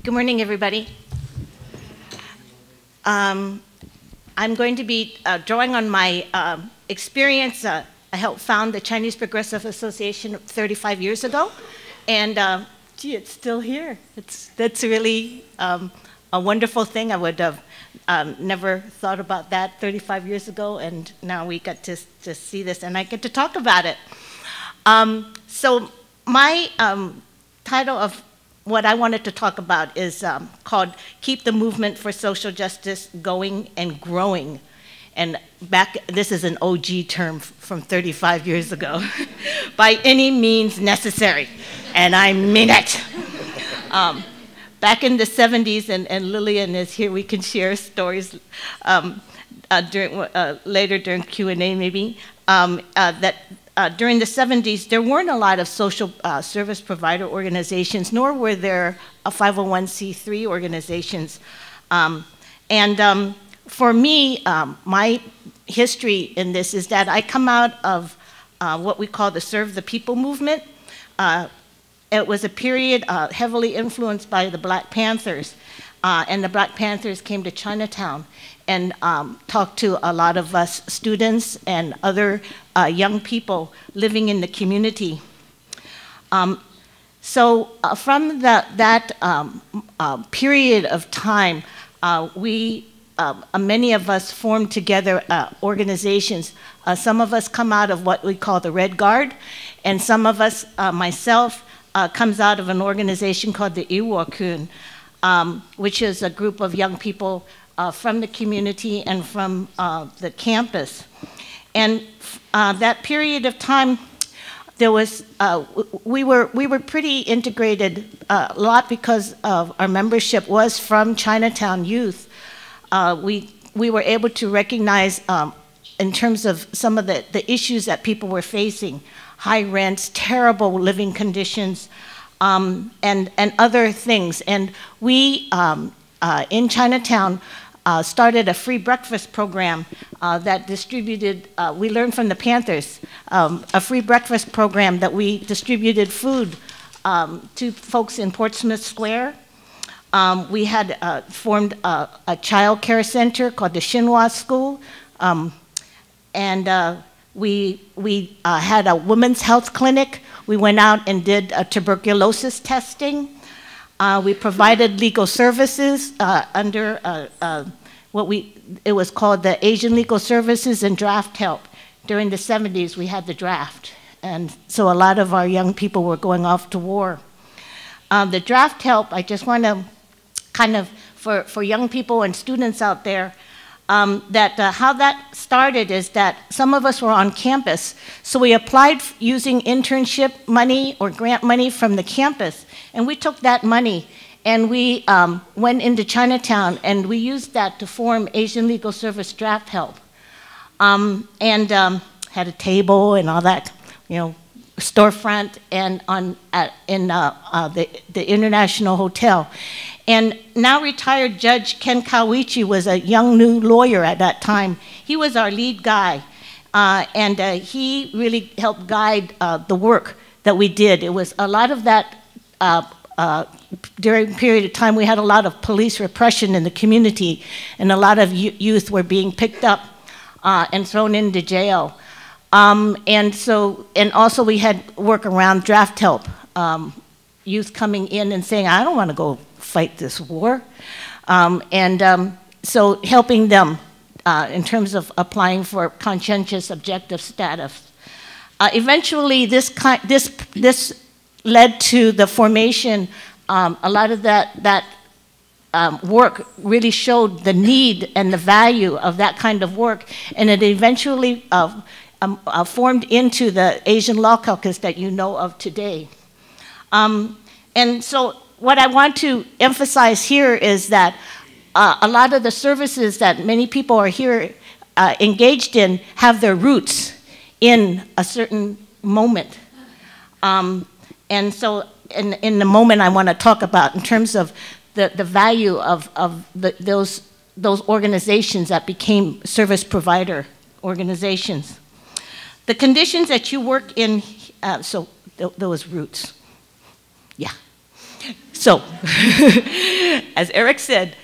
Good morning, everybody. I'm going to be drawing on my experience. I helped found the Chinese Progressive Association 35 years ago, and gee, it's still here. That's really a wonderful thing. I would have never thought about that 35 years ago, and now we get to see this, and I get to talk about it. So my title of what I wanted to talk about is called Keep the Movement for Social Justice Going and Growing. And this is an OG term from 35 years ago. By any means necessary, and I mean it. Back in the 70s, and Lillian is here, we can share stories later during Q&A maybe, during the 70s, there weren't a lot of social service provider organizations, nor were there 501c3 organizations. For me, my history in this is that I come out of what we call the Serve the People movement. It was a period heavily influenced by the Black Panthers, and the Black Panthers came to Chinatown and talked to a lot of us students and other young people living in the community. From that period of time, many of us formed together organizations. Some of us come out of what we call the Red Guard, and some of us, myself, comes out of an organization called the Iwakun, which is a group of young people from the community and from the campus. And that period of time, there was, we were pretty integrated a lot because of our membership was from Chinatown youth. We were able to recognize in terms of some of the issues that people were facing, high rents, terrible living conditions, and other things. And we, in Chinatown, started a free breakfast program that distributed, we learned from the Panthers, a free breakfast program that we distributed food to folks in Portsmouth Square. We had formed a child care center called the Xinhua School, and we had a women's health clinic. We went out and did tuberculosis testing. We provided legal services under it was called the Asian Legal Services and Draft Help. During the 70s, we had the draft, and so a lot of our young people were going off to war. The draft help, I just want to kind of, for young people and students out there, how that started is that some of us were on campus, so we applied using internship money or grant money from the campus, and we took that money and we went into Chinatown and we used that to form Asian Legal Service Draft Help, and had a table and all that, you know, storefront and in the International Hotel. And now retired Judge Ken Kawichi was a young new lawyer at that time. He was our lead guy, and he really helped guide the work that we did. It was a lot of that, during a period of time we had a lot of police repression in the community, and a lot of youth were being picked up and thrown into jail. And also we had work around draft help, youth coming in and saying, I don't want to go fight this war. So helping them in terms of applying for conscientious objective status. Eventually, this led to the formation. A lot of that work really showed the need and the value of that kind of work, and it eventually formed into the Asian Law Caucus that you know of today. And so what I want to emphasize here is that a lot of the services that many people are here engaged in have their roots in a certain moment. And so in the moment I want to talk about in terms of the value of those organizations that became service provider organizations. The conditions that you work in, so those roots. Yeah. So, as Eric said,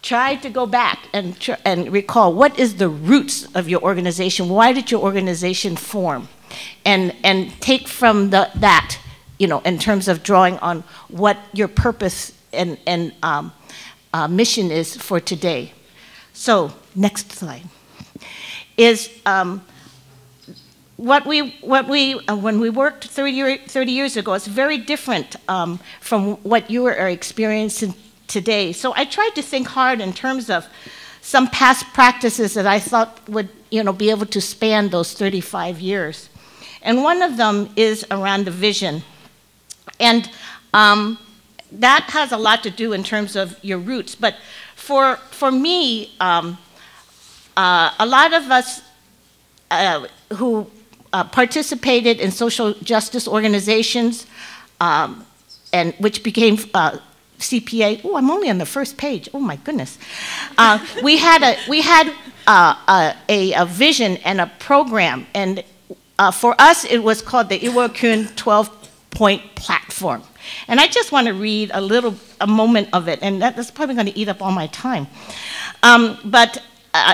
try to go back and recall what is the roots of your organization. Why did your organization form? And take from that, you know, in terms of drawing on what your purpose and mission is for today. So, next slide is when we worked 30 years ago. It's very different from what you are experiencing today. So I tried to think hard in terms of some past practices that I thought would, you know, be able to span those 35 years. And one of them is around the vision. And that has a lot to do in terms of your roots. But for me, a lot of us who participated in social justice organizations, and which became CPA. Oh, I'm only on the first page. Oh my goodness. We had a vision and a program, and for us it was called the Iwakun 12-point platform. And I just want to read a moment of it, and that's probably going to eat up all my time. But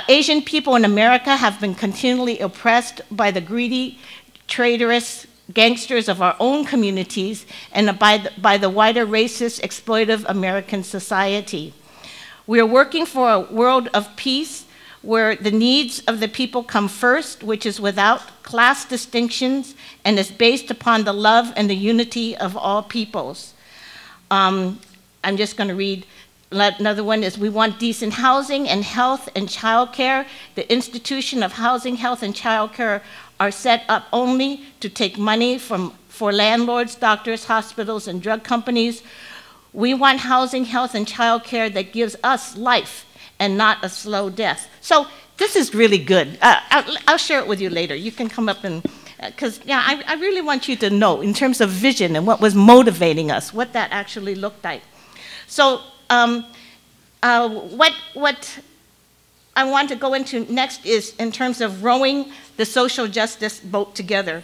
Asian people in America have been continually oppressed by the greedy, traitorous gangsters of our own communities and by the wider racist, exploitive American society. We are working for a world of peace where the needs of the people come first, which is without class distinctions and is based upon the love and the unity of all peoples. I'm just going to read. Another one is, we want decent housing and health and childcare. The institution of housing, health, and childcare are set up only to take money for landlords, doctors, hospitals, and drug companies. We want housing, health, and childcare that gives us life and not a slow death. So this is really good. I'll share it with you later. You can come up and, because yeah, I really want you to know in terms of vision and what was motivating us, what that actually looked like. So what I want to go into next is in terms of rowing the social justice boat together.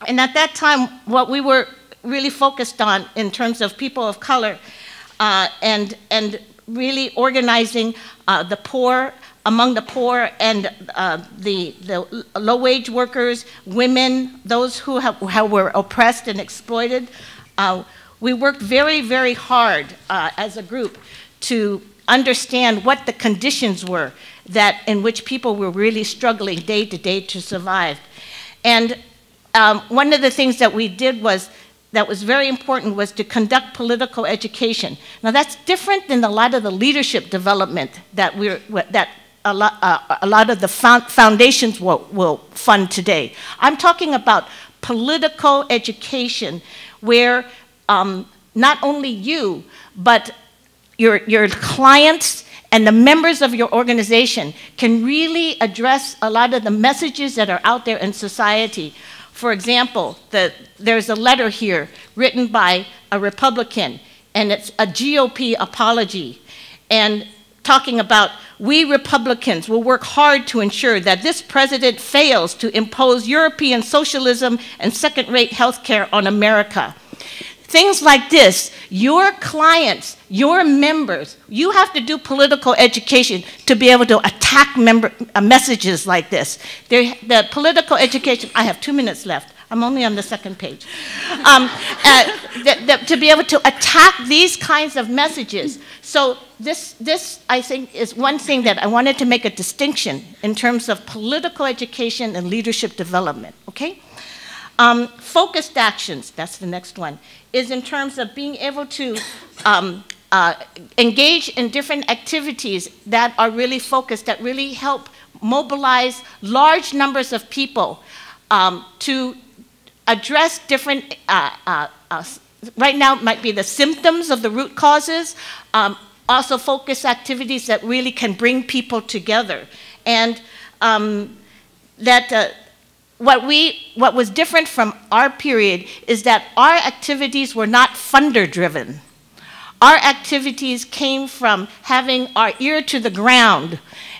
And at that time, what we were really focused on in terms of people of color and really organizing the poor, among the poor and the low-wage workers, women, those who were oppressed and exploited. We worked very, very hard as a group to understand what the conditions were in which people were really struggling day to day to survive. And one of the things that we did that was very important was to conduct political education. Now that's different than a lot of the leadership development that a lot of the foundations will fund today. I'm talking about political education where not only you, but your clients and the members of your organization can really address a lot of the messages that are out there in society. For example, there's a letter here written by a Republican, and it's a GOP apology, and talking about, we Republicans will work hard to ensure that this president fails to impose European socialism and second-rate health care on America. Things like this, your clients, your members, you have to do political education to be able to attack messages like this. The political education, I have 2 minutes left. I'm only on the second page. To be able to attack these kinds of messages. So this, I think, is one thing that I wanted to make a distinction in terms of political education and leadership development, okay? Focused actions, that's the next one, is in terms of being able to engage in different activities that are really focused, that really help mobilize large numbers of people to address different, right now it might be the symptoms of the root causes, also focus activities that really can bring people together. And what was different from our period is that our activities were not funder-driven. Our activities came from having our ear to the ground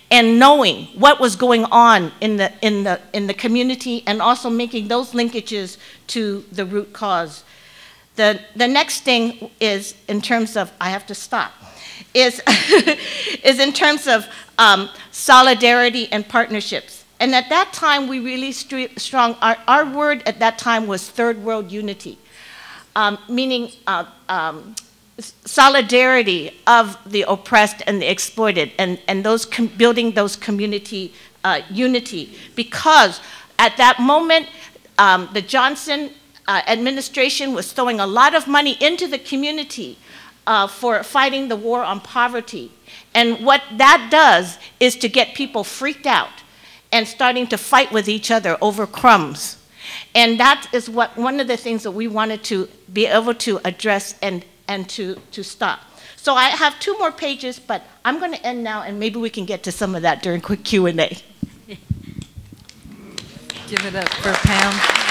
and knowing what was going on in the community, and also making those linkages to the root cause. The next thing is in terms of, I have to stop, is, is in terms of solidarity and partnerships. And at that time, we really strong, our word at that time was third world unity, meaning solidarity of the oppressed and the exploited, and those building those community unity. Because at that moment, the Johnson administration was throwing a lot of money into the community for fighting the war on poverty. And what that does is to get people freaked out and starting to fight with each other over crumbs. And that is what one of the things that we wanted to be able to address and to stop. So I have 2 more pages, but I'm going to end now, and maybe we can get to some of that during quick Q&A. Give it up for Pam.